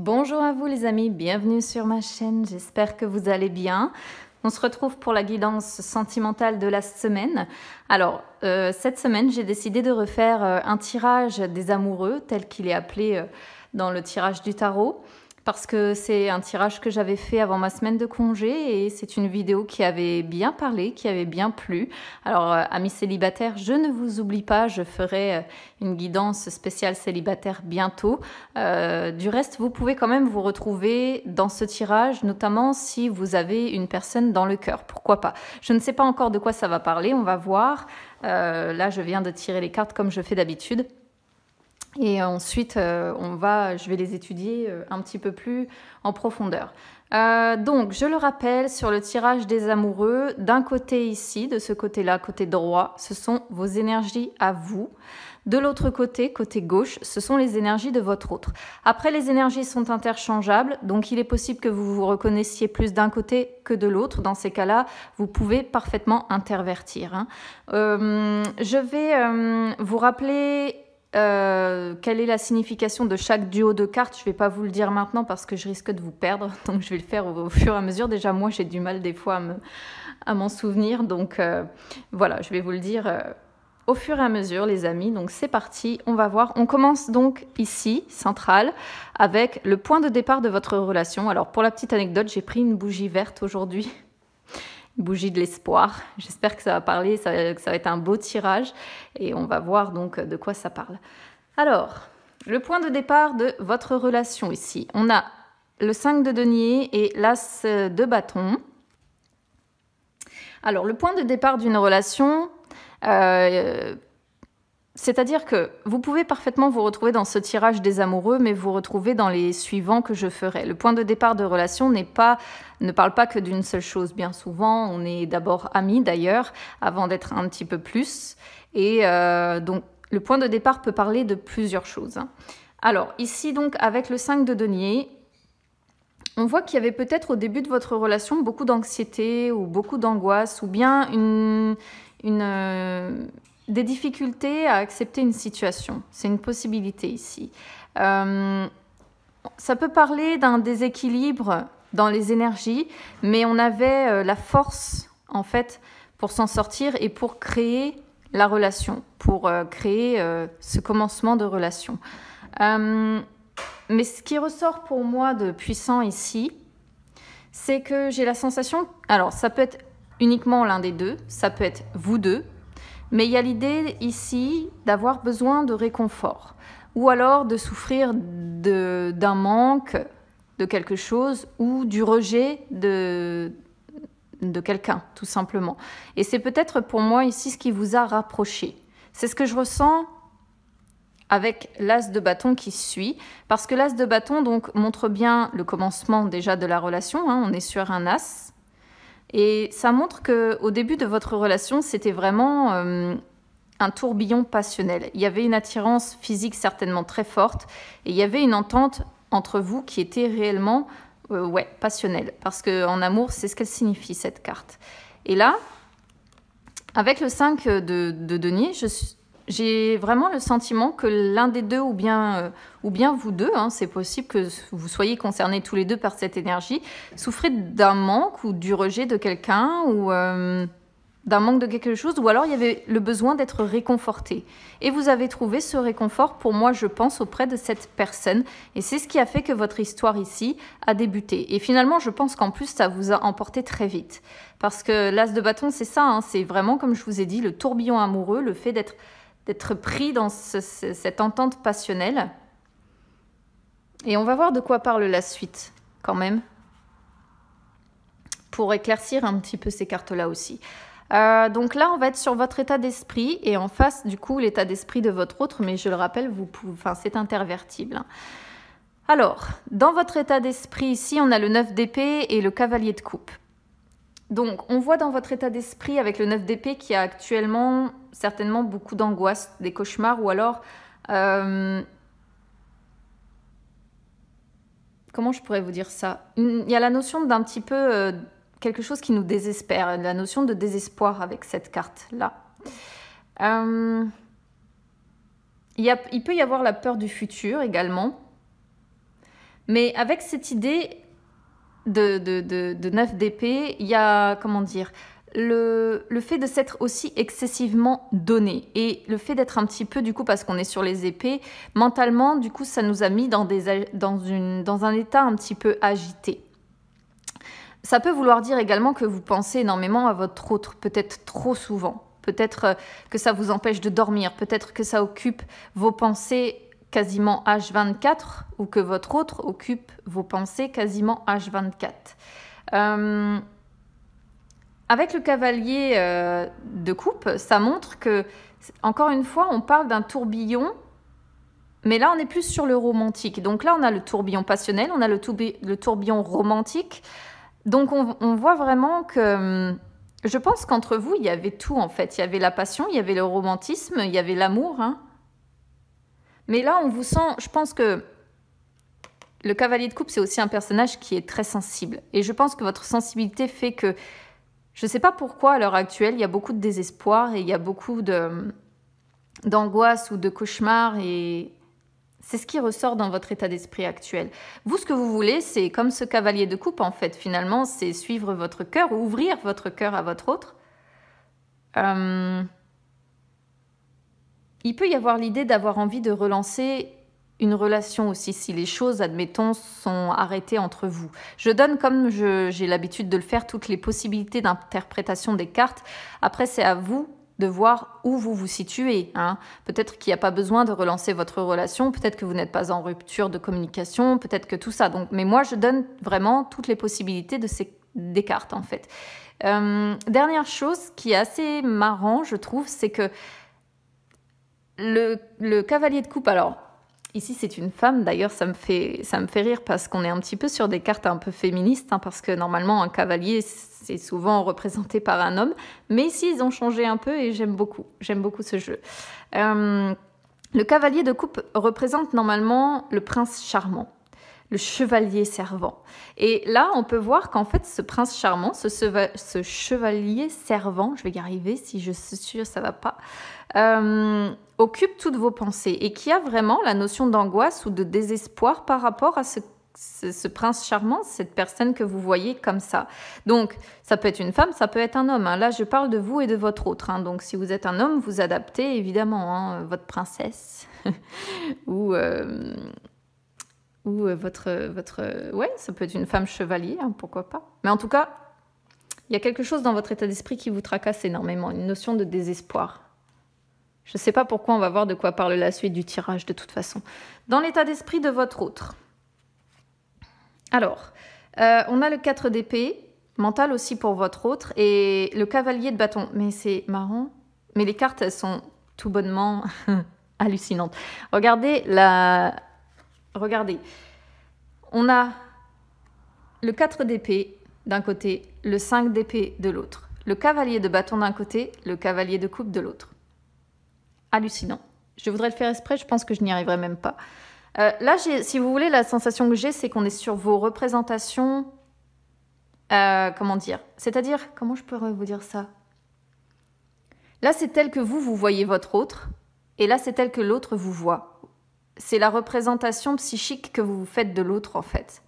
Bonjour à vous les amis, bienvenue sur ma chaîne, j'espère que vous allez bien. On se retrouve pour la guidance sentimentale de la semaine. Alors, cette semaine, j'ai décidé de refaire un tirage des amoureux, tel qu'il est appelé dans le tirage du tarot, parce que c'est un tirage que j'avais fait avant ma semaine de congé et c'est une vidéo qui avait bien parlé, qui avait bien plu. Alors, amis célibataires, je ne vous oublie pas, je ferai une guidance spéciale célibataire bientôt. Du reste, vous pouvez quand même vous retrouver dans ce tirage, notamment si vous avez une personne dans le cœur. Pourquoi pas? Je ne sais pas encore de quoi ça va parler, on va voir. Là, je viens de tirer les cartes comme je fais d'habitude. Et ensuite, je vais les étudier un petit peu plus en profondeur. Donc, je le rappelle, sur le tirage des amoureux, d'un côté ici, de ce côté-là, côté droit, ce sont vos énergies à vous. De l'autre côté, côté gauche, ce sont les énergies de votre autre. Après, les énergies sont interchangeables, donc il est possible que vous vous reconnaissiez plus d'un côté que de l'autre. Dans ces cas-là, vous pouvez parfaitement intervertir. Je vais vous rappeler quelle est la signification de chaque duo de cartes. Je ne vais pas vous le dire maintenant parce que je risque de vous perdre, donc je vais le faire au fur et à mesure. Déjà, moi, j'ai du mal des fois à m'en souvenir, donc voilà, je vais vous le dire au fur et à mesure, les amis. Donc c'est parti, on va voir. On commence donc ici, central, avec le point de départ de votre relation. Alors pour la petite anecdote, j'ai pris une bougie verte aujourd'hui. Bougie de l'espoir. J'espère que ça va parler, que ça va être un beau tirage et on va voir donc de quoi ça parle. Alors, le point de départ de votre relation ici. On a le 5 de denier et l'as de bâton. Alors, le point de départ d'une relation, c'est-à-dire que vous pouvez parfaitement vous retrouver dans ce tirage des amoureux, mais vous retrouvez dans les suivants que je ferai. Le point de départ de relation ne parle pas que d'une seule chose. Bien souvent, on est d'abord amis d'ailleurs, avant d'être un petit peu plus. Et donc, le point de départ peut parler de plusieurs choses. Alors, ici donc, avec le 5 de denier, on voit qu'il y avait peut-être au début de votre relation beaucoup d'anxiété ou beaucoup d'angoisse, ou bien des difficultés à accepter une situation. C'est une possibilité ici. Ça peut parler d'un déséquilibre dans les énergies, mais on avait la force, en fait, pour s'en sortir et pour créer la relation, pour créer ce commencement de relation. Mais ce qui ressort pour moi de puissant ici, c'est que j'ai la sensation... Alors, ça peut être uniquement l'un des deux, ça peut être vous deux, mais il y a l'idée ici d'avoir besoin de réconfort ou alors de souffrir d'un manque de quelque chose ou du rejet de quelqu'un, tout simplement. Et c'est peut-être pour moi ici ce qui vous a rapproché. C'est ce que je ressens avec l'as de bâton qui suit, parce que l'as de bâton donc montre bien le commencement déjà de la relation, on est sur un as. Et ça montre qu'au début de votre relation, c'était vraiment un tourbillon passionnel. Il y avait une attirance physique certainement très forte et il y avait une entente entre vous qui était réellement passionnelle. Parce qu'en amour, c'est ce qu'elle signifie, cette carte. Et là, avec le 5 de denier, j'ai vraiment le sentiment que l'un des deux, ou bien vous deux, c'est possible que vous soyez concernés tous les deux par cette énergie, souffrez d'un manque ou du rejet de quelqu'un ou d'un manque de quelque chose, ou alors il y avait le besoin d'être réconforté. Et vous avez trouvé ce réconfort, pour moi, je pense, auprès de cette personne. Et c'est ce qui a fait que votre histoire ici a débuté. Et finalement, je pense qu'en plus, ça vous a emporté très vite. Parce que l'as de bâton, c'est ça, c'est vraiment, comme je vous ai dit, le tourbillon amoureux, le fait d'être pris dans cette entente passionnelle. Et on va voir de quoi parle la suite, quand même, pour éclaircir un petit peu ces cartes-là aussi. Donc là, on va être sur votre état d'esprit, et en face, du coup, l'état d'esprit de votre autre, mais je le rappelle, c'est intervertible. Alors, dans votre état d'esprit, ici, on a le 9 d'épée et le cavalier de coupe. Donc, on voit dans votre état d'esprit avec le 9 d'épée qu'il y a actuellement certainement beaucoup d'angoisse, des cauchemars, ou alors... comment je pourrais vous dire ça? Il y a la notion d'un petit peu quelque chose qui nous désespère, la notion de désespoir avec cette carte-là. Il peut y avoir la peur du futur également. Mais avec cette idée de 9 d'épée, il y a, comment dire, le fait de s'être aussi excessivement donné. Et le fait d'être un petit peu, du coup, parce qu'on est sur les épées, mentalement, du coup, ça nous a mis dans un état un petit peu agité. Ça peut vouloir dire également que vous pensez énormément à votre autre, peut-être trop souvent. Peut-être que ça vous empêche de dormir, peut-être que ça occupe vos pensées quasiment H24 ou que votre autre occupe vos pensées quasiment H24. Avec le cavalier de coupe, ça montre que, encore une fois, on parle d'un tourbillon, mais là on est plus sur le romantique. Donc là on a le tourbillon passionnel, on a le tourbillon romantique. Donc on voit vraiment que, je pense qu'entre vous, il y avait tout en fait. Il y avait la passion, il y avait le romantisme, il y avait l'amour. Hein. Mais là, on vous sent, je pense que le cavalier de coupe, c'est aussi un personnage qui est très sensible. Et je pense que votre sensibilité fait que, je ne sais pas pourquoi à l'heure actuelle, il y a beaucoup de désespoir et il y a beaucoup d'angoisse ou de cauchemar et c'est ce qui ressort dans votre état d'esprit actuel. Vous, ce que vous voulez, c'est comme ce cavalier de coupe, en fait, finalement, c'est suivre votre cœur, ouvrir votre cœur à votre autre. Il peut y avoir l'idée d'avoir envie de relancer une relation aussi, si les choses, admettons, sont arrêtées entre vous. Je donne, comme j'ai l'habitude de le faire, toutes les possibilités d'interprétation des cartes. Après, c'est à vous de voir où vous vous situez. Hein. Peut-être qu'il n'y a pas besoin de relancer votre relation, peut-être que vous n'êtes pas en rupture de communication, peut-être que tout ça. Donc, mais moi, je donne vraiment toutes les possibilités des cartes, en fait. Dernière chose qui est assez marrant, je trouve, c'est que le cavalier de coupe, alors, ici c'est une femme, d'ailleurs ça me fait rire parce qu'on est un petit peu sur des cartes un peu féministes, hein, parce que normalement un cavalier c'est souvent représenté par un homme, mais ici ils ont changé un peu et j'aime beaucoup ce jeu. Le cavalier de coupe représente normalement le prince charmant, le chevalier servant. Et là, on peut voir qu'en fait, ce prince charmant, ce chevalier servant, je vais y arriver, si je suis sûre, ça va pas, occupe toutes vos pensées et qui a vraiment la notion d'angoisse ou de désespoir par rapport à ce prince charmant, cette personne que vous voyez comme ça. Donc, ça peut être une femme, ça peut être un homme. Hein. Là, je parle de vous et de votre autre. Hein. Donc, si vous êtes un homme, vous adaptez évidemment hein, votre princesse ou votre... Ouais, ça peut être une femme chevalier, hein, pourquoi pas. Mais en tout cas, il y a quelque chose dans votre état d'esprit qui vous tracasse énormément, une notion de désespoir. Je ne sais pas pourquoi, on va voir de quoi parle la suite du tirage de toute façon. Dans l'état d'esprit de votre autre. Alors, on a le 4 d'épée, mental aussi pour votre autre, et le cavalier de bâton. Mais c'est marrant, mais les cartes, elles sont tout bonnement hallucinantes. Regardez, on a le 4 d'épée d'un côté, le 5 d'épée de l'autre, le cavalier de bâton d'un côté, le cavalier de coupe de l'autre. Hallucinant. Je voudrais le faire exprès, je pense que je n'y arriverai même pas. Là, si vous voulez, la sensation que j'ai, c'est qu'on est sur vos représentations... comment dire? C'est-à-dire, comment je pourrais vous dire ça? Là, c'est tel que vous voyez votre autre, et là, c'est tel que l'autre vous voit. C'est la représentation psychique que vous faites de l'autre, en fait.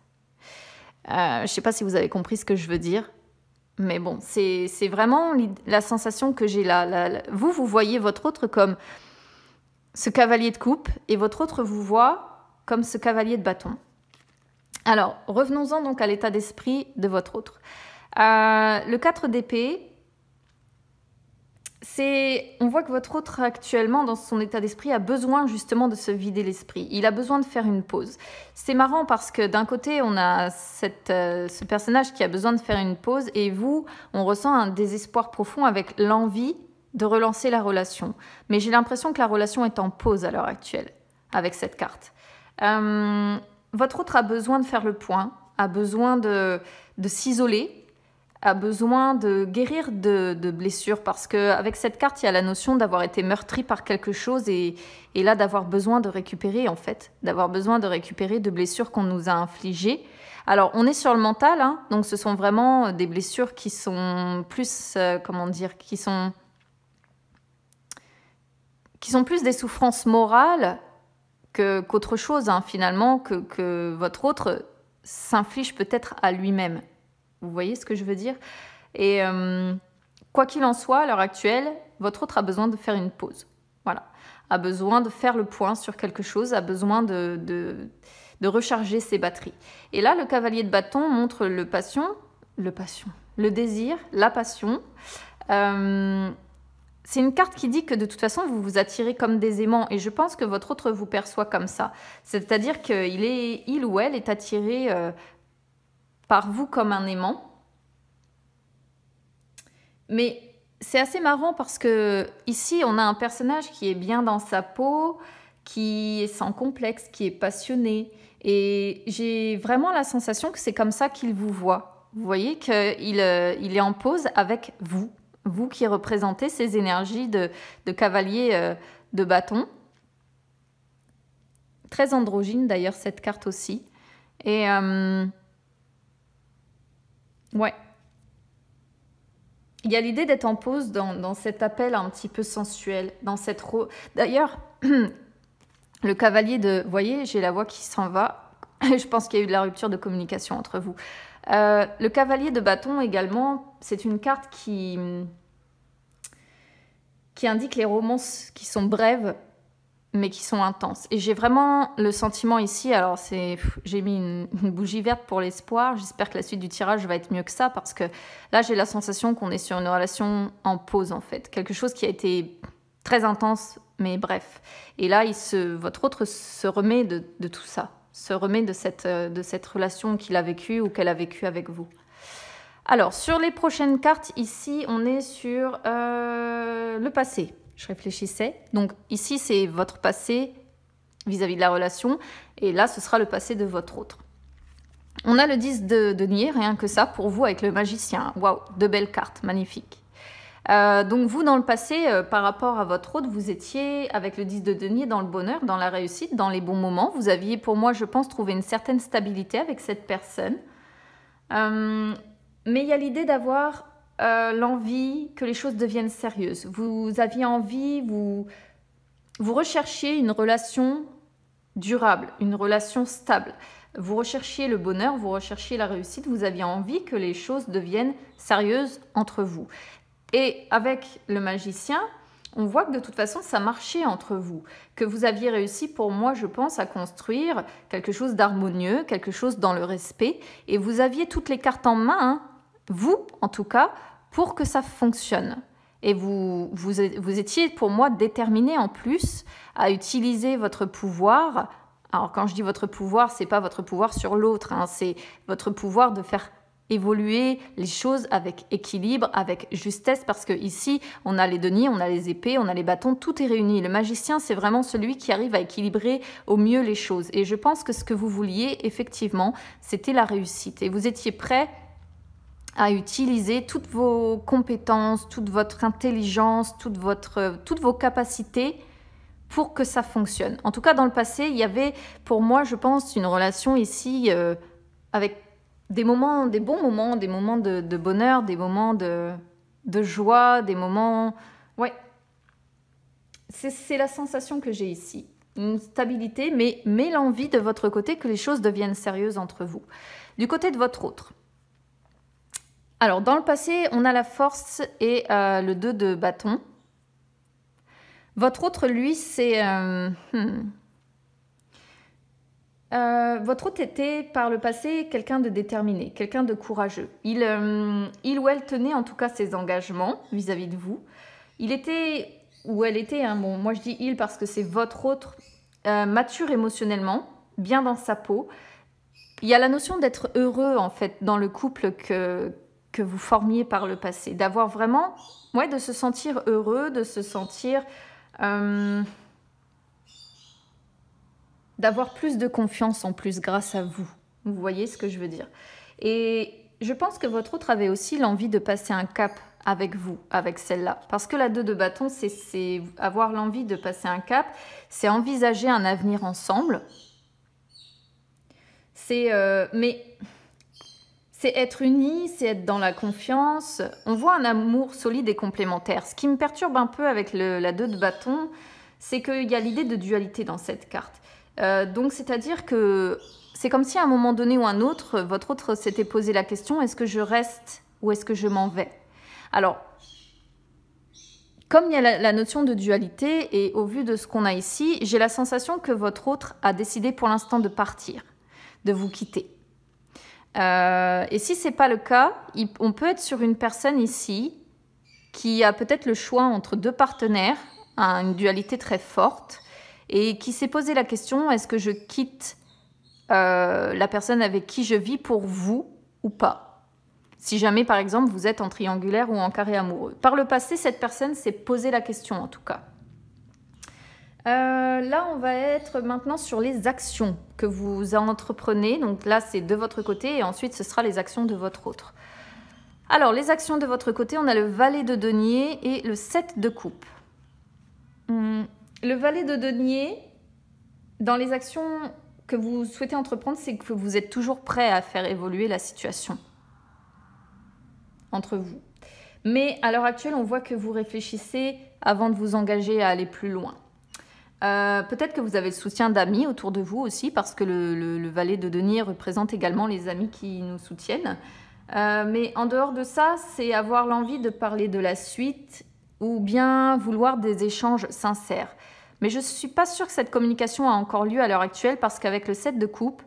Je ne sais pas si vous avez compris ce que je veux dire. Mais bon, c'est vraiment la sensation que j'ai là. Vous voyez votre autre comme ce cavalier de coupe et votre autre vous voit comme ce cavalier de bâton. Alors, revenons-en donc à l'état d'esprit de votre autre. Le 4 d'épée, on voit que votre autre actuellement, dans son état d'esprit, a besoin justement de se vider l'esprit. Il a besoin de faire une pause. C'est marrant parce que d'un côté, on a ce personnage qui a besoin de faire une pause et vous, on ressent un désespoir profond avec l'envie de relancer la relation. Mais j'ai l'impression que la relation est en pause à l'heure actuelle avec cette carte. Votre autre a besoin de faire le point, a besoin de s'isoler, a besoin de guérir de blessures parce qu'avec cette carte, il y a la notion d'avoir été meurtri par quelque chose et là d'avoir besoin de récupérer en fait, d'avoir besoin de récupérer de blessures qu'on nous a infligées. Alors, on est sur le mental, hein, donc ce sont vraiment des blessures qui sont plus, comment dire, qui sont plus des souffrances morales qu'autre chose, hein, finalement, que votre autre s'inflige peut-être à lui-même. Vous voyez ce que je veux dire? Et quoi qu'il en soit, à l'heure actuelle, votre autre a besoin de faire une pause. Voilà. A besoin de faire le point sur quelque chose, a besoin de recharger ses batteries. Et là, le cavalier de bâton montre le désir, la passion. C'est une carte qui dit que de toute façon, vous vous attirez comme des aimants. Et je pense que votre autre vous perçoit comme ça. C'est-à-dire qu'il ou elle est attiré par vous comme un aimant. Mais c'est assez marrant parce que ici, on a un personnage qui est bien dans sa peau, qui est sans complexe, qui est passionné. Et j'ai vraiment la sensation que c'est comme ça qu'il vous voit. Vous voyez qu'il est en pause avec vous. Vous qui représentez ces énergies de cavalier de bâton. Très androgyne d'ailleurs cette carte aussi. Et ouais. Il y a l'idée d'être en pause dans cet appel un petit peu sensuel. D'ailleurs, le cavalier de... Vous voyez, j'ai la voix qui s'en va. Je pense qu'il y a eu de la rupture de communication entre vous. Le cavalier de bâton également, c'est une carte qui indique les romances qui sont brèves, mais qui sont intenses. Et j'ai vraiment le sentiment ici, alors j'ai mis une bougie verte pour l'espoir, j'espère que la suite du tirage va être mieux que ça, parce que là j'ai la sensation qu'on est sur une relation en pause en fait, quelque chose qui a été très intense, mais bref. Et là, votre autre se remet de tout ça, se remet de cette relation qu'il a vécue ou qu'elle a vécue avec vous. Alors, sur les prochaines cartes, ici, on est sur le passé. Je réfléchissais. Donc, ici, c'est votre passé vis-à-vis de la relation. Et là, ce sera le passé de votre autre. On a le 10 de denier, rien que ça, pour vous, avec le magicien. Waouh, de belles cartes, magnifiques. Donc, vous, dans le passé, par rapport à votre autre, vous étiez, avec le 10 de denier, dans le bonheur, dans la réussite, dans les bons moments. Vous aviez, pour moi, je pense, trouvé une certaine stabilité avec cette personne. Mais il y a l'idée d'avoir l'envie que les choses deviennent sérieuses. Vous aviez envie, vous recherchiez une relation durable, une relation stable. Vous recherchiez le bonheur, vous recherchiez la réussite, vous aviez envie que les choses deviennent sérieuses entre vous. Et avec le magicien, on voit que de toute façon, ça marchait entre vous. Que vous aviez réussi, pour moi, je pense, à construire quelque chose d'harmonieux, quelque chose dans le respect. Et vous aviez toutes les cartes en main, hein, vous, en tout cas, pour que ça fonctionne. Et vous étiez, pour moi, déterminé en plus à utiliser votre pouvoir. Alors, quand je dis votre pouvoir, c'est pas votre pouvoir sur l'autre, hein, c'est votre pouvoir de faire évoluer les choses avec équilibre, avec justesse, parce que ici, on a les deniers, on a les épées, on a les bâtons, tout est réuni. Le magicien, c'est vraiment celui qui arrive à équilibrer au mieux les choses. Et je pense que ce que vous vouliez, effectivement, c'était la réussite. Et vous étiez prêt à utiliser toutes vos compétences, toute votre intelligence, toutes vos capacités pour que ça fonctionne. En tout cas, dans le passé, il y avait, pour moi, je pense, une relation ici avec des bons moments, des moments de bonheur, des moments de joie, des moments... Ouais, c'est la sensation que j'ai ici. Une stabilité, mais l'envie de votre côté que les choses deviennent sérieuses entre vous. Du côté de votre autre. Alors, dans le passé, on a la force et le 2 de bâton. Votre autre, lui, c'est... votre autre était, par le passé, quelqu'un de déterminé, quelqu'un de courageux. Il ou elle tenait en tout cas ses engagements vis-à-vis de vous. Il était, ou elle était, hein, bon, moi je dis il parce que c'est votre autre, mature émotionnellement, bien dans sa peau. Il y a la notion d'être heureux, en fait, dans le couple que vous formiez par le passé. D'avoir vraiment, ouais, de se sentir heureux, de se sentir... d'avoir plus de confiance en plus grâce à vous. Vous voyez ce que je veux dire? Et je pense que votre autre avait aussi l'envie de passer un cap avec vous, avec celle-là. Parce que la 2 de bâton, c'est avoir l'envie de passer un cap, c'est envisager un avenir ensemble. Mais c'est être unis, c'est être dans la confiance. On voit un amour solide et complémentaire. Ce qui me perturbe un peu avec la 2 de bâton, c'est qu'il y a l'idée de dualité dans cette carte. Donc, c'est-à-dire que c'est comme si à un moment donné ou un autre, votre autre s'était posé la question, est-ce que je reste ou est-ce que je m'en vais? Alors, comme il y a la notion de dualité et au vu de ce qu'on a ici, j'ai la sensation que votre autre a décidé pour l'instant de partir, de vous quitter. Et si ce n'est pas le cas, on peut être sur une personne ici qui a peut-être le choix entre deux partenaires, une dualité très forte, et qui s'est posé la question, est-ce que je quitte la personne avec qui je vis pour vous ou pas? Si jamais, par exemple, vous êtes en triangulaire ou en carré amoureux. Par le passé, cette personne s'est posé la question, en tout cas. Là, on va être maintenant sur les actions que vous entreprenez. Donc là, c'est de votre côté et ensuite, ce sera les actions de votre autre. Alors, les actions de votre côté, on a le valet de denier et le 7 de coupe. Le valet de denier, dans les actions que vous souhaitez entreprendre, c'est que vous êtes toujours prêt à faire évoluer la situation entre vous. Mais à l'heure actuelle, on voit que vous réfléchissez avant de vous engager à aller plus loin. Peut-être que vous avez le soutien d'amis autour de vous aussi, parce que le valet de denier représente également les amis qui nous soutiennent. Mais en dehors de ça, c'est avoir l'envie de parler de la suite ou bien vouloir des échanges sincères. Mais je ne suis pas sûre que cette communication a encore lieu à l'heure actuelle, parce qu'avec le 7 de coupe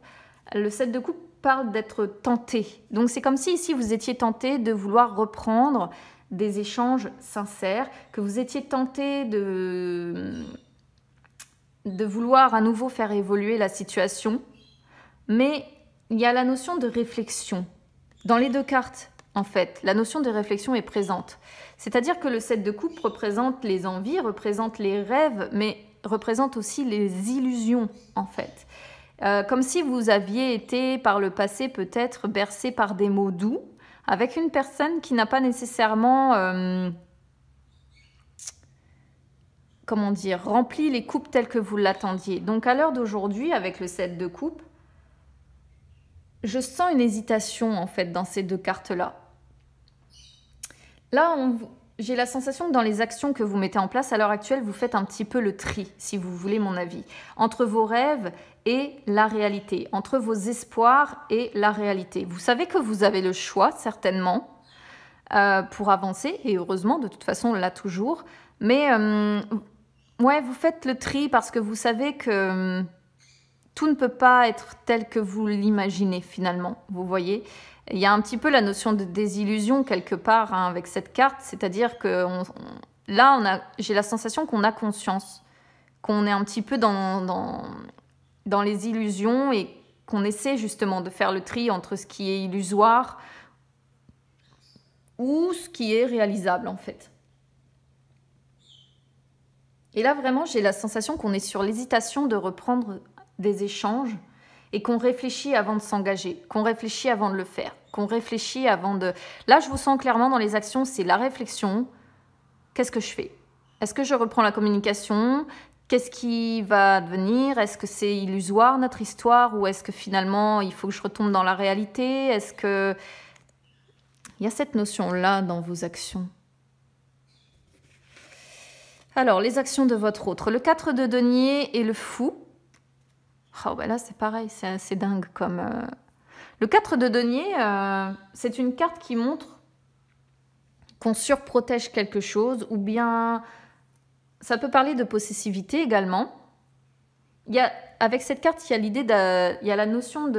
parle d'être tenté. Donc c'est comme si ici vous étiez tenté de vouloir reprendre des échanges sincères, que vous étiez tenté de vouloir à nouveau faire évoluer la situation, mais il y a la notion de réflexion. Dans les deux cartes, en fait, la notion de réflexion est présente. C'est-à-dire que le 7 de coupe représente les envies, représente les rêves, mais représente aussi les illusions, en fait. Comme si vous aviez été par le passé peut-être bercé par des mots doux, avec une personne qui n'a pas nécessairement... comment dire, rempli les coupes telles que vous l'attendiez. Donc à l'heure d'aujourd'hui, avec le 7 de coupe, je sens une hésitation en fait dans ces deux cartes-là. Là, j'ai la sensation que dans les actions que vous mettez en place à l'heure actuelle, vous faites un petit peu le tri, si vous voulez mon avis, entre vos rêves et la réalité, entre vos espoirs et la réalité. Vous savez que vous avez le choix, certainement, pour avancer, et heureusement, de toute façon, là toujours, mais... ouais, vous faites le tri parce que vous savez que tout ne peut pas être tel que vous l'imaginez finalement, vous voyez. Il y a un petit peu la notion de désillusion quelque part hein, avec cette carte, c'est-à-dire que là, j'ai la sensation qu'on a conscience, qu'on est un petit peu dans les illusions et qu'on essaie justement de faire le tri entre ce qui est illusoire ou ce qui est réalisable en fait. Et là, vraiment, j'ai la sensation qu'on est sur l'hésitation de reprendre des échanges et qu'on réfléchit avant de s'engager, qu'on réfléchit avant de le faire, qu'on réfléchit avant de... Là, je vous sens clairement dans les actions, c'est la réflexion. Qu'est-ce que je fais? Est-ce que je reprends la communication? Qu'est-ce qui va devenir? Est-ce que c'est illusoire, notre histoire? Ou est-ce que finalement, il faut que je retombe dans la réalité? Est-ce que... Il y a cette notion-là dans vos actions. Alors, les actions de votre autre. Le 4 de denier et le fou. Oh, ben là, c'est pareil, c'est assez dingue comme... Le 4 de denier, c'est une carte qui montre qu'on surprotège quelque chose ou bien... Ça peut parler de possessivité également. Avec cette carte, il y a l'idée il y a la notion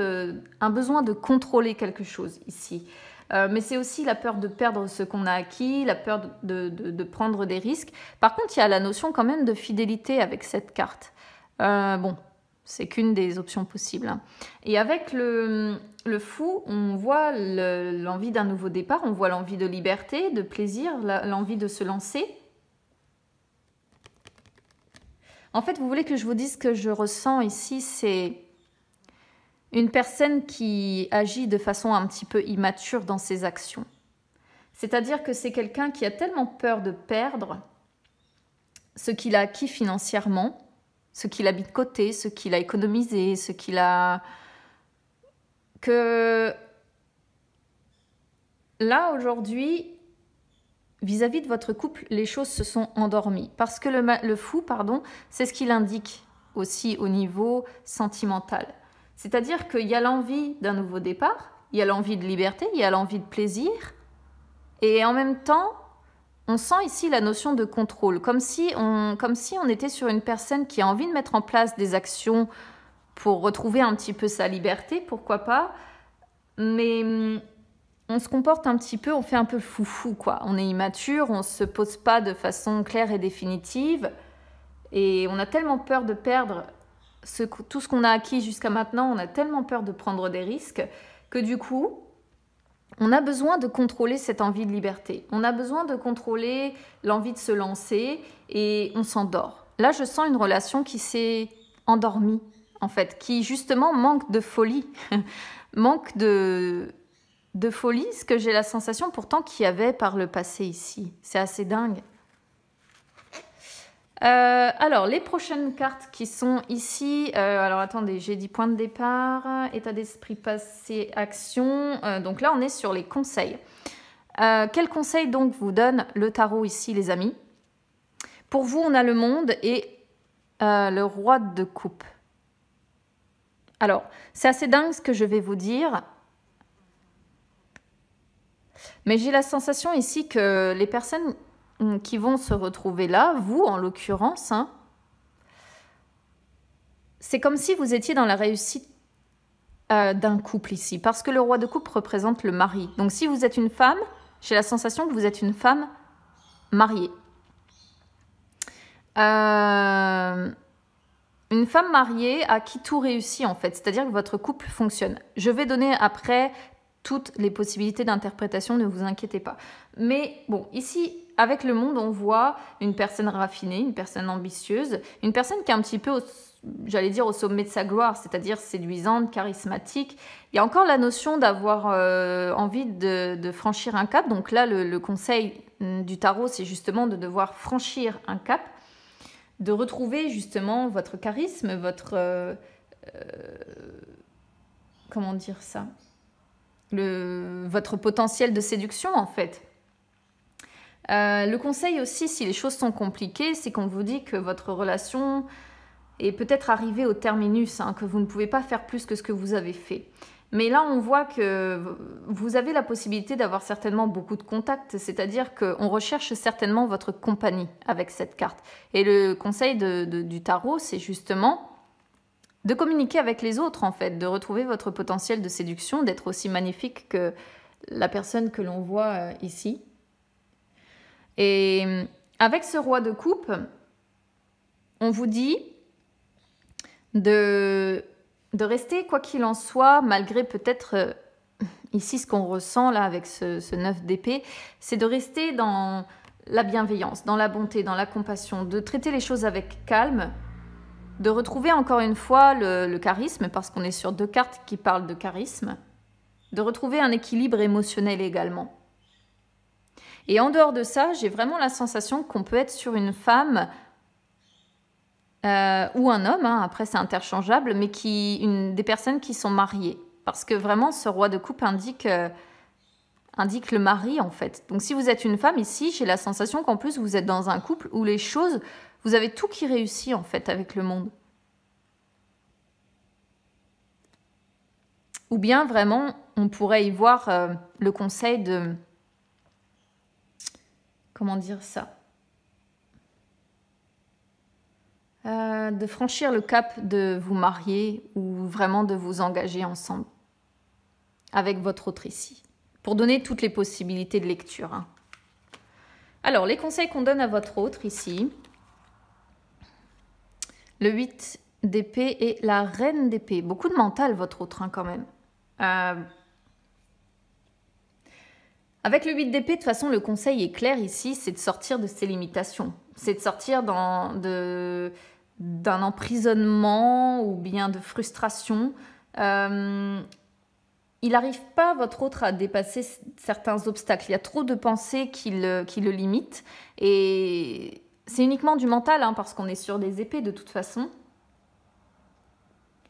un besoin de contrôler quelque chose ici. Mais c'est aussi la peur de perdre ce qu'on a acquis, la peur de prendre des risques. Par contre, il y a la notion quand même de fidélité avec cette carte. Bon, c'est qu'une des options possibles. Hein. Et avec le fou, on voit l'envie d'un nouveau départ, on voit l'envie de liberté, de plaisir, l'envie de se lancer. En fait, vous voulez que je vous dise ce que je ressens ici, c'est... une personne qui agit de façon un petit peu immature dans ses actions. C'est-à-dire que c'est quelqu'un qui a tellement peur de perdre ce qu'il a acquis financièrement, ce qu'il a mis de côté, ce qu'il a économisé, ce qu'il a... que là, aujourd'hui, vis-à-vis de votre couple, les choses se sont endormies. Parce que le fou, pardon, c'est ce qu'il indique. aussi au niveau sentimental. C'est-à-dire qu'il y a l'envie d'un nouveau départ, il y a l'envie de liberté, il y a l'envie de plaisir, et en même temps, on sent ici la notion de contrôle, comme si on était sur une personne qui a envie de mettre en place des actions pour retrouver un petit peu sa liberté, pourquoi pas, mais on se comporte un petit peu, on fait un peu foufou, quoi. On est immature, on ne se pose pas de façon claire et définitive, et on a tellement peur de perdre tout ce qu'on a acquis jusqu'à maintenant, on a tellement peur de prendre des risques, que du coup, on a besoin de contrôler cette envie de liberté. On a besoin de contrôler l'envie de se lancer et on s'endort. Là, je sens une relation qui s'est endormie, en fait, qui justement manque de folie. Manque de folie, ce que j'ai la sensation pourtant qu'il y avait par le passé ici. C'est assez dingue. Alors, les prochaines cartes qui sont ici, alors attendez, j'ai dit point de départ, état d'esprit passé, action, donc là on est sur les conseils. Quel conseil donc vous donne le tarot ici les amis? Pour vous on a le monde et le roi de coupe. Alors, c'est assez dingue ce que je vais vous dire, mais j'ai la sensation ici que les personnes qui vont se retrouver là, vous en l'occurrence, hein, c'est comme si vous étiez dans la réussite d'un couple ici, parce que le roi de coupe représente le mari. Donc si vous êtes une femme, j'ai la sensation que vous êtes une femme mariée. Une femme mariée à qui tout réussit en fait, c'est-à-dire que votre couple fonctionne. Je vais donner après toutes les possibilités d'interprétation, ne vous inquiétez pas. Mais bon, ici, avec le monde, on voit une personne raffinée, une personne ambitieuse, une personne qui est un petit peu, j'allais dire, au sommet de sa gloire, c'est-à-dire séduisante, charismatique. Il y a encore la notion d'avoir envie de franchir un cap. Donc là, le conseil du tarot, c'est justement de devoir franchir un cap, de retrouver justement votre charisme, votre... comment dire ça ? Votre potentiel de séduction en fait. Le conseil aussi, si les choses sont compliquées, c'est qu'on vous dit que votre relation est peut-être arrivée au terminus, hein, que vous ne pouvez pas faire plus que ce que vous avez fait. Mais là, on voit que vous avez la possibilité d'avoir certainement beaucoup de contacts, c'est-à-dire qu'on recherche certainement votre compagnie avec cette carte. Et le conseil du tarot, c'est justement de communiquer avec les autres, en fait, de retrouver votre potentiel de séduction, d'être aussi magnifique que la personne que l'on voit ici. Et avec ce roi de coupe, on vous dit de rester, quoi qu'il en soit, malgré peut-être ici ce qu'on ressent là avec ce 9 d'épée, c'est de rester dans la bienveillance, dans la bonté, dans la compassion, de traiter les choses avec calme, de retrouver encore une fois le charisme, parce qu'on est sur 2 cartes qui parlent de charisme, de retrouver un équilibre émotionnel également. Et en dehors de ça, j'ai vraiment la sensation qu'on peut être sur une femme ou un homme, hein, après c'est interchangeable, mais des personnes qui sont mariées. Parce que vraiment, ce roi de coupe indique le mari, en fait. Donc si vous êtes une femme ici, j'ai la sensation qu'en plus vous êtes dans un couple où les choses... Vous avez tout qui réussit, en fait, avec le monde. Ou bien, vraiment, on pourrait y voir le conseil de... Comment dire ça ? De franchir le cap de vous marier ou vraiment de vous engager ensemble avec votre autre ici. Pour donner toutes les possibilités de lecture. Hein. Alors, les conseils qu'on donne à votre autre ici... Le 8 d'épée et la reine d'épée. Beaucoup de mental, votre autre, hein, quand même. Avec le 8 d'épée, de toute façon, le conseil est clair ici, c'est de sortir de ses limitations. C'est de sortir d'un emprisonnement ou bien de frustration. Il n'arrive pas, votre autre, à dépasser certains obstacles. Il y a trop de pensées qui le limitent. Et... c'est uniquement du mental, hein, parce qu'on est sur des épées de toute façon.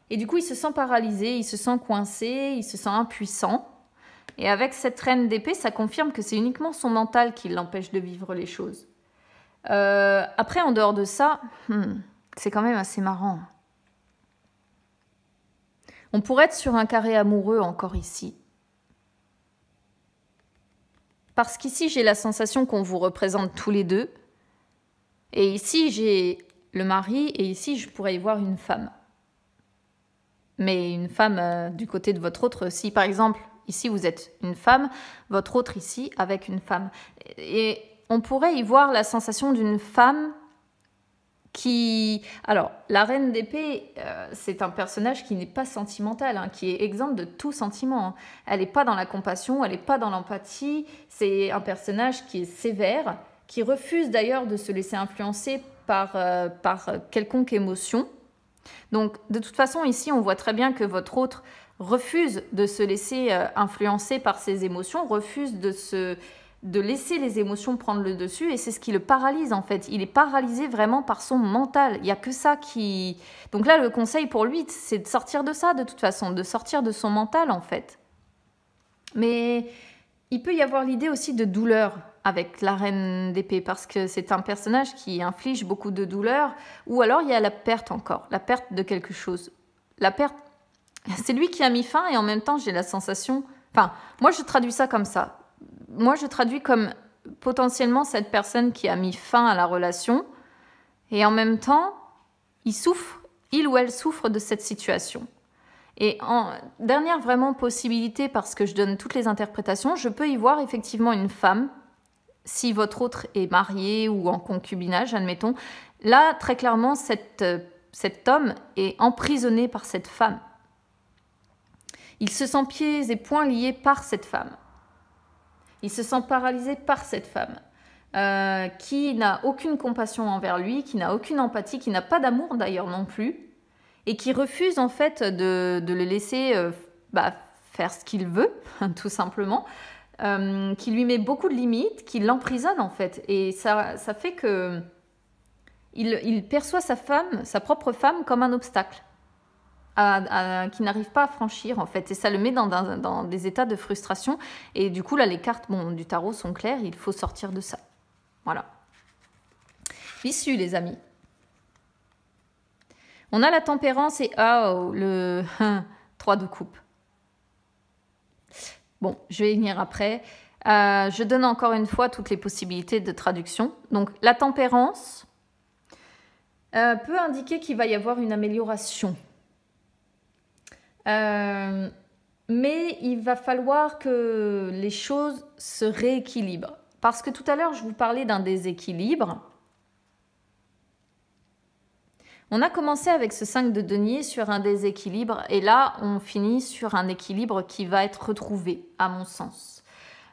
Et du coup, il se sent paralysé, il se sent coincé, il se sent impuissant. Et avec cette reine d'épée, ça confirme que c'est uniquement son mental qui l'empêche de vivre les choses. Après, en dehors de ça, c'est quand même assez marrant. On pourrait être sur un carré amoureux encore ici. Parce qu'ici, j'ai la sensation qu'on vous représente tous les deux. Et ici, j'ai le mari et ici, je pourrais y voir une femme. Mais une femme du côté de votre autre, si par exemple, ici, vous êtes une femme, votre autre ici avec une femme. Et on pourrait y voir la sensation d'une femme qui... Alors, la reine d'épée, c'est un personnage qui n'est pas sentimental, hein, qui est exempt de tout sentiment. Hein. Elle n'est pas dans la compassion, elle n'est pas dans l'empathie. C'est un personnage qui est sévère, qui refuse d'ailleurs de se laisser influencer par quelconque émotion. Donc, de toute façon, ici, on voit très bien que votre autre refuse de se laisser influencer par ses émotions, refuse de laisser les émotions prendre le dessus, et c'est ce qui le paralyse en fait. Il est paralysé vraiment par son mental. Il n'y a que ça qui... Donc là, le conseil pour lui, c'est de sortir de ça de toute façon, de sortir de son mental en fait. Mais il peut y avoir l'idée aussi de douleur avec la reine d'épée, parce que c'est un personnage qui inflige beaucoup de douleur, ou alors il y a la perte encore, la perte de quelque chose. La perte, c'est lui qui a mis fin, et en même temps, j'ai la sensation... Enfin, moi, je traduis ça comme ça. Moi, je traduis comme potentiellement cette personne qui a mis fin à la relation et en même temps, il ou elle souffre de cette situation. Et en dernière vraiment possibilité, parce que je donne toutes les interprétations, je peux y voir effectivement une femme, si votre autre est marié ou en concubinage, admettons. Là, très clairement, cet homme est emprisonné par cette femme. Il se sent pieds et poings liés par cette femme. Il se sent paralysé par cette femme, qui n'a aucune compassion envers lui, qui n'a aucune empathie, qui n'a pas d'amour d'ailleurs non plus, et qui refuse en fait de le laisser faire ce qu'il veut, tout simplement, qui lui met beaucoup de limites, qui l'emprisonne en fait. Et ça fait que il perçoit sa propre femme, comme un obstacle. Qui n'arrive pas à franchir en fait, et ça le met dans des états de frustration, et du coup là les cartes du tarot sont claires, il faut sortir de ça. Voilà. L'issue les amis. On a la tempérance et le 3 de coupe. Bon, je vais y venir après. Je donne encore une fois toutes les possibilités de traduction. Donc la tempérance peut indiquer qu'il va y avoir une amélioration. Mais il va falloir que les choses se rééquilibrent. Parce que tout à l'heure, je vous parlais d'un déséquilibre. On a commencé avec ce 5 de denier sur un déséquilibre. Et là, on finit sur un équilibre qui va être retrouvé, à mon sens.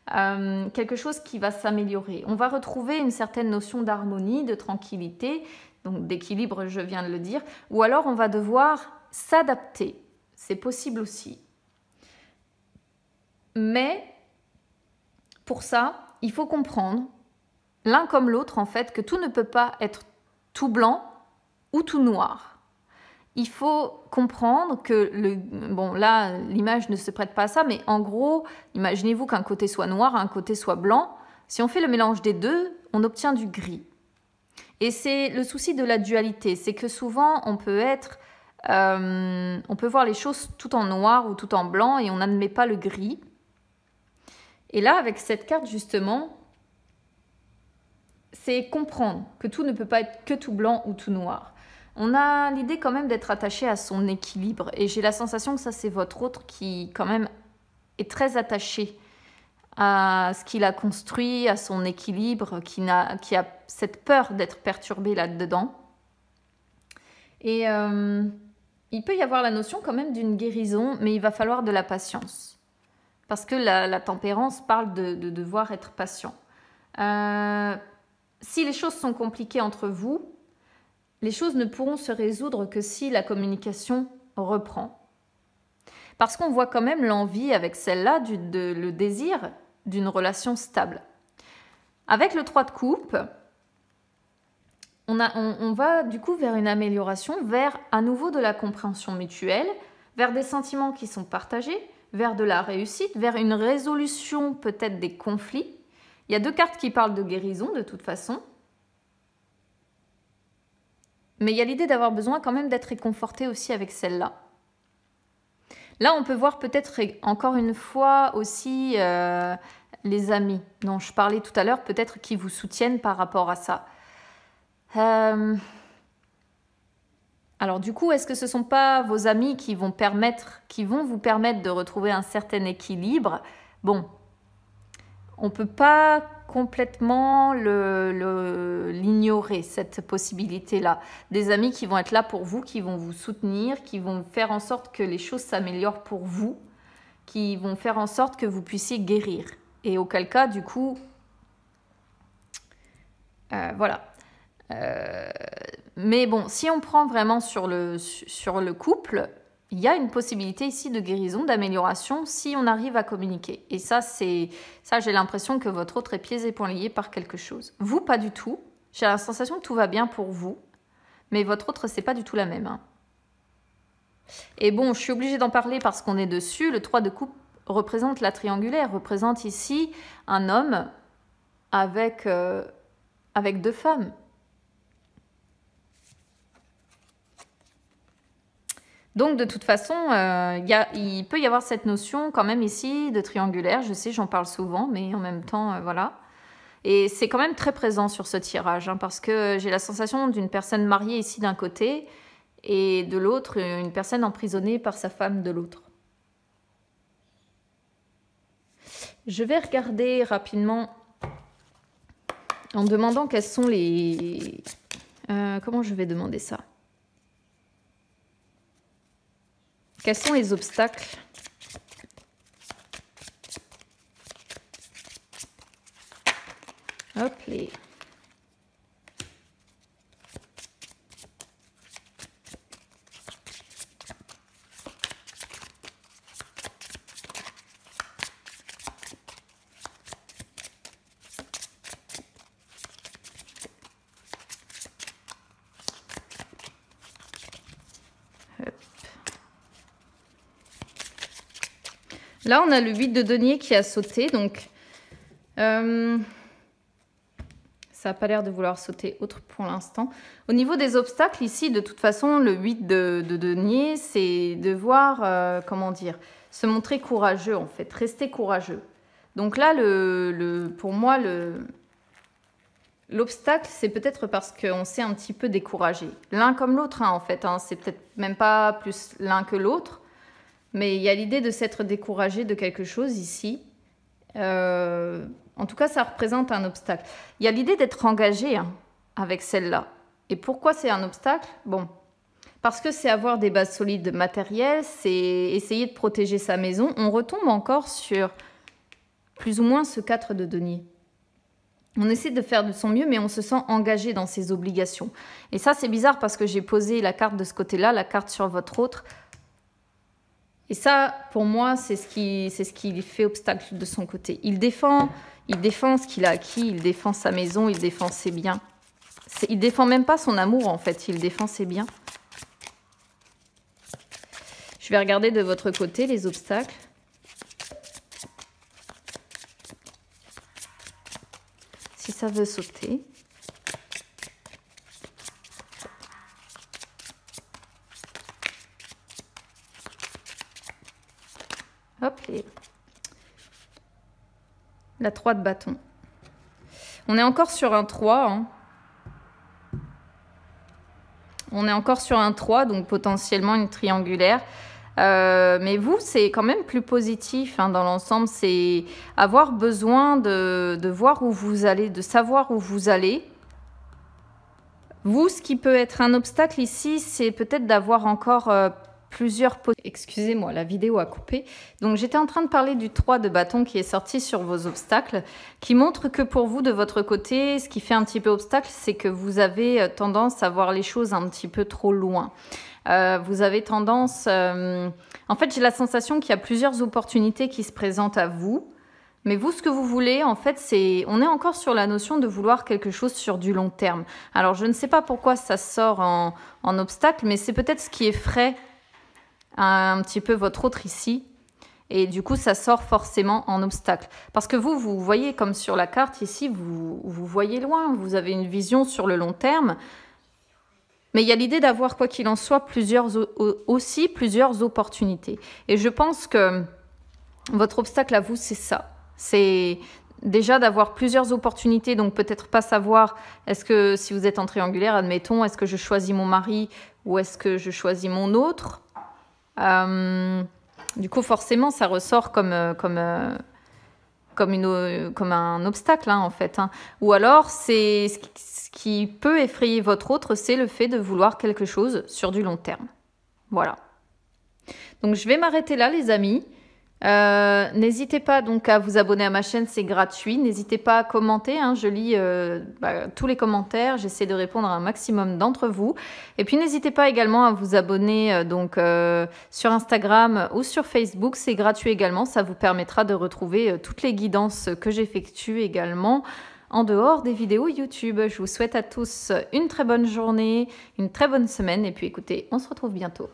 Quelque chose qui va s'améliorer. On va retrouver une certaine notion d'harmonie, de tranquillité, donc d'équilibre, je viens de le dire. Ou alors, on va devoir s'adapter. C'est possible aussi. Mais pour ça, il faut comprendre, l'un comme l'autre, en fait, que tout ne peut pas être tout blanc ou tout noir. Il faut comprendre que, bon là, l'image ne se prête pas à ça, mais en gros, imaginez-vous qu'un côté soit noir, un côté soit blanc. Si on fait le mélange des deux, on obtient du gris. Et c'est le souci de la dualité, c'est que souvent, on peut voir les choses tout en noir ou tout en blanc et on n'admet pas le gris. Et là, avec cette carte, justement, c'est comprendre que tout ne peut pas être que tout blanc ou tout noir. On a l'idée quand même d'être attaché à son équilibre. Et j'ai la sensation que ça, c'est votre autre qui, quand même, est très attaché à ce qu'il a construit, à son équilibre, qui a cette peur d'être perturbé là-dedans. Et il peut y avoir la notion quand même d'une guérison, mais il va falloir de la patience. Parce que la tempérance parle de devoir être patient. Si les choses sont compliquées entre vous, les choses ne pourront se résoudre que si la communication reprend. Parce qu'on voit quand même l'envie avec celle-là, le désir d'une relation stable. Avec le 3 de coupe, on va du coup vers une amélioration, vers à nouveau de la compréhension mutuelle, vers des sentiments qui sont partagés, vers de la réussite, vers une résolution peut-être des conflits. Il y a 2 cartes qui parlent de guérison de toute façon. Mais il y a l'idée d'avoir besoin quand même d'être réconforté aussi avec celle-là. Là, on peut voir peut-être encore une fois aussi les amis dont je parlais tout à l'heure, peut-être qui vous soutiennent par rapport à ça. Alors du coup, est-ce que ce ne sont pas vos amis qui vont vous permettre de retrouver un certain équilibre? Bon, on ne peut pas complètement l'ignorer, cette possibilité-là. Des amis qui vont être là pour vous, qui vont vous soutenir, qui vont faire en sorte que les choses s'améliorent pour vous, qui vont faire en sorte que vous puissiez guérir. Et auquel cas, du coup, voilà. Mais bon, si on prend vraiment sur le couple, il y a une possibilité ici de guérison, d'amélioration, si on arrive à communiquer. Et ça, j'ai l'impression que votre autre est pieds et poings liés par quelque chose. Vous, pas du tout. J'ai la sensation que tout va bien pour vous, mais votre autre, c'est pas du tout la même. Hein. Et bon, je suis obligée d'en parler parce qu'on est dessus. Le 3 de coupe représente la triangulaire, représente ici un homme avec 2 femmes. Donc, de toute façon, il peut y avoir cette notion quand même ici de triangulaire. Je sais, j'en parle souvent, mais en même temps, voilà. Et c'est quand même très présent sur ce tirage, hein, parce que j'ai la sensation d'une personne mariée ici d'un côté et de l'autre, une personne emprisonnée par sa femme de l'autre. Je vais regarder rapidement en demandant quels sont les... comment je vais demander ça? Quels sont les obstacles? Hop, les... Là, on a le 8 de denier qui a sauté, donc ça n'a pas l'air de vouloir sauter autre pour l'instant. Au niveau des obstacles, ici, de toute façon, le 8 de denier, c'est devoir, comment dire, se montrer courageux, en fait, rester courageux. Donc là, pour moi, l'obstacle, c'est peut-être parce qu'on s'est un petit peu découragé. L'un comme l'autre, hein, en fait, hein, c'est peut-être même pas plus l'un que l'autre. Mais il y a l'idée de s'être découragé de quelque chose ici. En tout cas, ça représente un obstacle. Il y a l'idée d'être engagé hein, avec celle-là. Et pourquoi c'est un obstacle? Bon, parce que c'est avoir des bases solides matérielles, c'est essayer de protéger sa maison. On retombe encore sur plus ou moins ce 4 de denier. On essaie de faire de son mieux, mais on se sent engagé dans ses obligations. Et ça, c'est bizarre parce que j'ai posé la carte de ce côté-là, la carte sur votre autre. Et ça, pour moi, c'est ce qui fait obstacle de son côté. Il défend ce qu'il a acquis, il défend sa maison, il défend ses biens. Il défend même pas son amour, en fait, il défend ses biens. Je vais regarder de votre côté les obstacles. Si ça veut sauter. Hop, la 3 de bâton. On est encore sur un 3. Hein. On est encore sur un 3, donc potentiellement une triangulaire. Mais vous, c'est quand même plus positif hein, dans l'ensemble. C'est avoir besoin de voir où vous allez, de savoir où vous allez. Vous, ce qui peut être un obstacle ici, c'est peut-être d'avoir encore... plusieurs... Excusez-moi, la vidéo a coupé. Donc, j'étais en train de parler du 3 de bâton qui est sorti sur vos obstacles, qui montre que pour vous, de votre côté, ce qui fait un petit peu obstacle, c'est que vous avez tendance à voir les choses un petit peu trop loin. Vous avez tendance... En fait, j'ai la sensation qu'il y a plusieurs opportunités qui se présentent à vous. Mais vous, ce que vous voulez, en fait, c'est... On est encore sur la notion de vouloir quelque chose sur du long terme. Alors, je ne sais pas pourquoi ça sort en obstacle, mais c'est peut-être ce qui effraie un petit peu votre autre ici. Et du coup, ça sort forcément en obstacle. Parce que vous voyez, comme sur la carte ici, vous voyez loin. Vous avez une vision sur le long terme. Mais il y a l'idée d'avoir, quoi qu'il en soit, aussi plusieurs opportunités. Et je pense que votre obstacle à vous, c'est ça. C'est déjà d'avoir plusieurs opportunités, donc peut-être pas savoir, est-ce que si vous êtes en triangulaire, admettons, est-ce que je choisis mon mari ou est-ce que je choisis mon autre? Du coup, forcément, ça ressort comme un obstacle, hein, en fait. Hein. Ou alors, ce qui peut effrayer votre autre, c'est le fait de vouloir quelque chose sur du long terme. Voilà. Donc, je vais m'arrêter là, les amis. N'hésitez pas donc à vous abonner à ma chaîne, c'est gratuit. N'hésitez pas à commenter, hein, je lis tous les commentaires, j'essaie de répondre à un maximum d'entre vous. Et puis n'hésitez pas également à vous abonner sur Instagram ou sur Facebook, c'est gratuit également. Ça vous permettra de retrouver toutes les guidances que j'effectue également en dehors des vidéos YouTube. Je vous souhaite à tous une très bonne journée, une très bonne semaine et puis écoutez, on se retrouve bientôt.